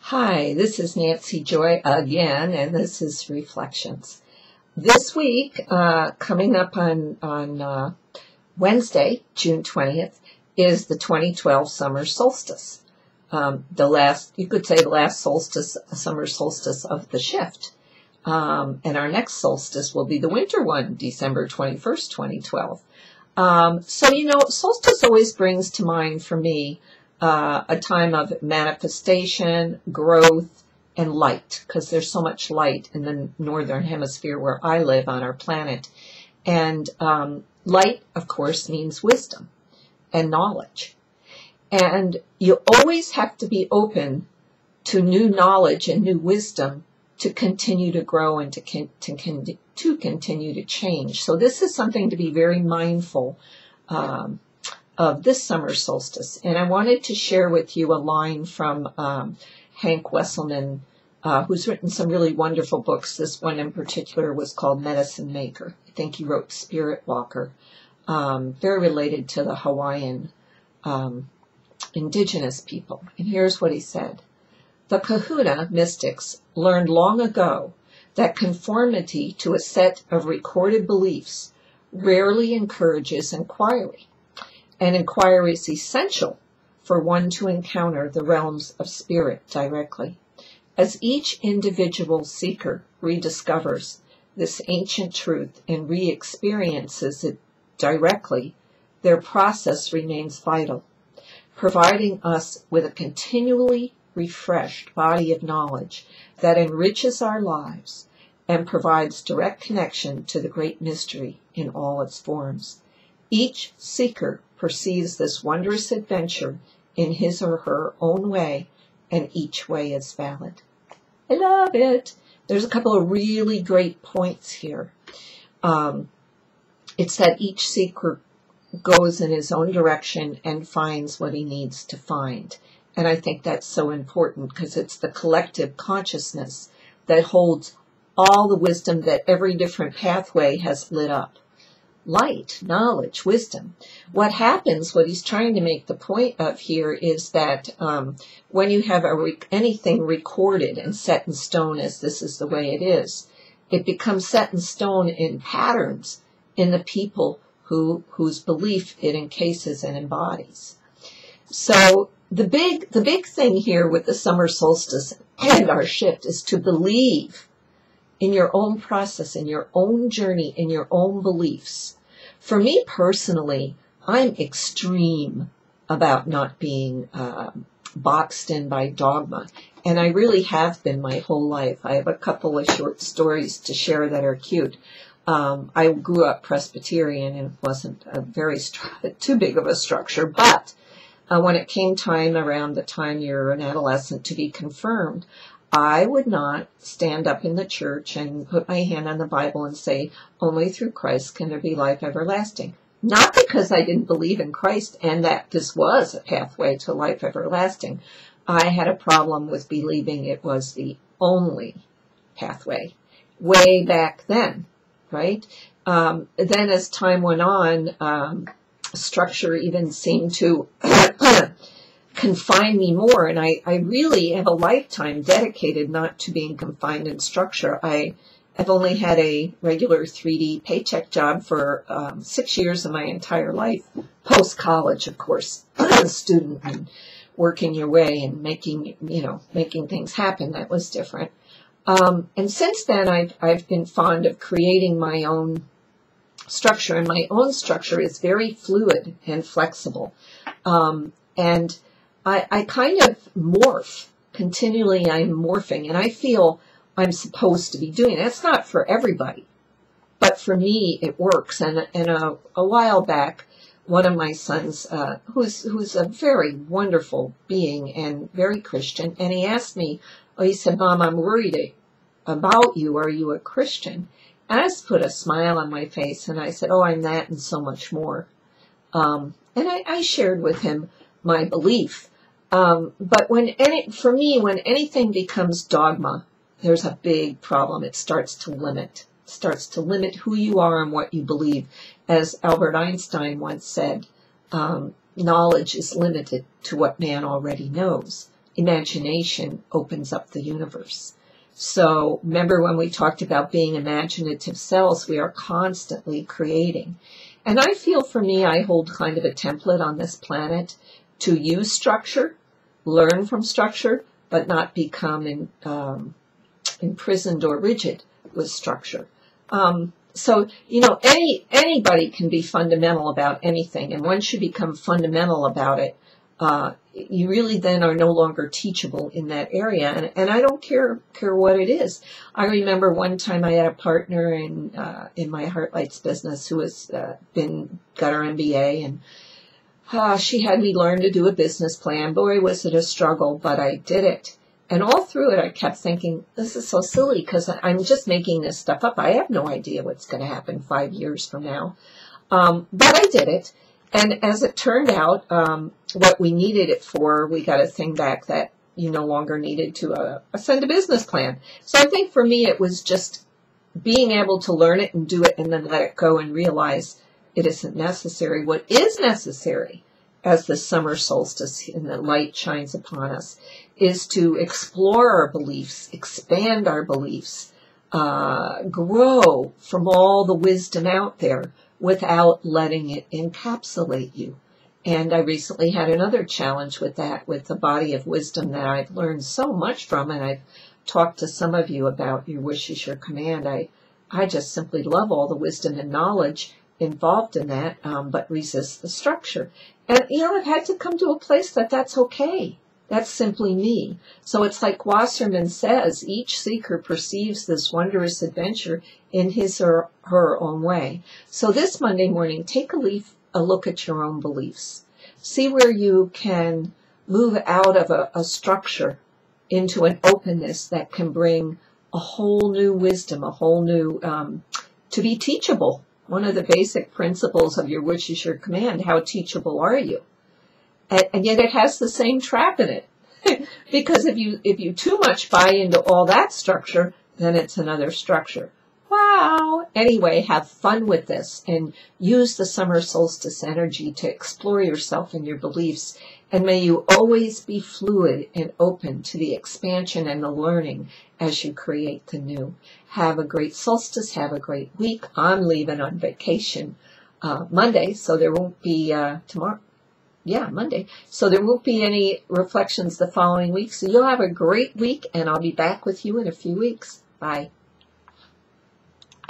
Hi, this is NancyJoy again, and this is Reflections. This week, coming up on Wednesday, June 20th, is the 2012 summer solstice. You could say the last solstice, summer solstice of the shift. And our next solstice will be the winter one, December 21st, 2012. Solstice always brings to mind for me a time of manifestation, growth, and light, because there's so much light in the northern hemisphere where I live on our planet. And light, of course, means wisdom and knowledge. And you always have to be open to new knowledge and new wisdom to continue to grow and to continue to change. So this is something to be very mindful of this summer solstice. And I wanted to share with you a line from Hank Wesselman, who's written some really wonderful books. This one in particular was called Medicinemaker. I think he wrote Spirit Walker, very related to the Hawaiian indigenous people. And here's what he said. The kahuna mystics learned long ago that conformity to a set of recorded beliefs rarely encourages inquiry. And inquiry is essential for one to encounter the realms of spirit directly. As each individual seeker rediscovers this ancient truth and re-experiences it directly, their process remains vital, providing us with a continually refreshed body of knowledge that enriches our lives and provides direct connection to the great mystery in all its forms. Each seeker perceives this wondrous adventure in his or her own way, and each way is valid. I love it. There's a couple of really great points here. It's that each seeker goes in his own direction and finds what he needs to find. And I think that's so important because it's the collective consciousness that holds all the wisdom that every different pathway has lit up. Light, knowledge, wisdom. What happens, what he's trying to make the point of here is that when you have anything recorded and set in stone as this is the way it is, it becomes set in stone in patterns in the people whose belief it encases and embodies. So the big thing here with the summer solstice and our shift is to believe in your own process, in your own journey, in your own beliefs. For me personally, I'm extreme about not being boxed in by dogma, and I really have been my whole life. I have a couple of short stories to share that are cute. I grew up Presbyterian, and it wasn't a too big of a structure, but when it came time around the time you're an adolescent to be confirmed, I would not stand up in the church and put my hand on the Bible and say, only through Christ can there be life everlasting. Not because I didn't believe in Christ and that this was a pathway to life everlasting. I had a problem with believing it was the only pathway way back then, right? Then as time went on, structure even seemed to confine me more, and I really have a lifetime dedicated not to being confined in structure. I've only had a regular 3D paycheck job for 6 years of my entire life, post-college, of course, student and working your way and making things happen. That was different. And since then, I've been fond of creating my own structure, and my own structure is very fluid and flexible. And I kind of morph. Continually I'm morphing, and I feel I'm supposed to be doing it. It's not for everybody, but for me it works. And a while back, one of my sons, who's a very wonderful being and very Christian, and he asked me, he said, Mom, I'm worried about you. Are you a Christian? And I just put a smile on my face, and I said, oh, I'm that and so much more. And I shared with him my belief. But for me, when anything becomes dogma, there's a big problem. It starts to limit who you are and what you believe. As Albert Einstein once said, knowledge is limited to what man already knows. imagination opens up the universe. So remember when we talked about being imaginative selves, we are constantly creating. And I feel for me, I hold kind of a template on this planet to use structure, learn from structure, but not become imprisoned or rigid with structure. So, you know, anybody can be fundamental about anything. And once you become fundamental about it, you really then are no longer teachable in that area. And I don't care what it is. I remember one time I had a partner in my Heartlights business who has got her MBA, and she had me learn to do a business plan. Boy, was it a struggle, but I did it. And all through it, I kept thinking, this is so silly because I'm just making this stuff up. I have no idea what's going to happen 5 years from now. But I did it. And as it turned out, what we needed it for, we got a thing back that you no longer needed to send a business plan. So I think for me, it was just being able to learn it and do it and then let it go and realize it isn't necessary. What is necessary as the summer solstice and the light shines upon us is to explore our beliefs, expand our beliefs, grow from all the wisdom out there without letting it encapsulate you. And I recently had another challenge with that, with the body of wisdom that I've learned so much from, and I've talked to some of you about your wish is your command. I just simply love all the wisdom and knowledge involved in that, but resist the structure. And, you know, I've had to come to a place that that's okay. That's simply me. So it's like Wesselman says, each seeker perceives this wondrous adventure in his or her own way. So this Monday morning, take a look at your own beliefs. See where you can move out of a structure into an openness that can bring a whole new wisdom, a whole new, to be teachable. One of the basic principles of your wish is your command. How teachable are you? And yet it has the same trap in it. Because if you too much buy into all that structure, then it's another structure. Wow. Anyway, have fun with this and use the summer solstice energy to explore yourself and your beliefs. And may you always be fluid and open to the expansion and the learning as you create the new. Have a great solstice. Have a great week. I'm leaving on vacation Monday, so there won't be tomorrow. Yeah, Monday. So there won't be any reflections the following week. So you'll have a great week, and I'll be back with you in a few weeks. Bye.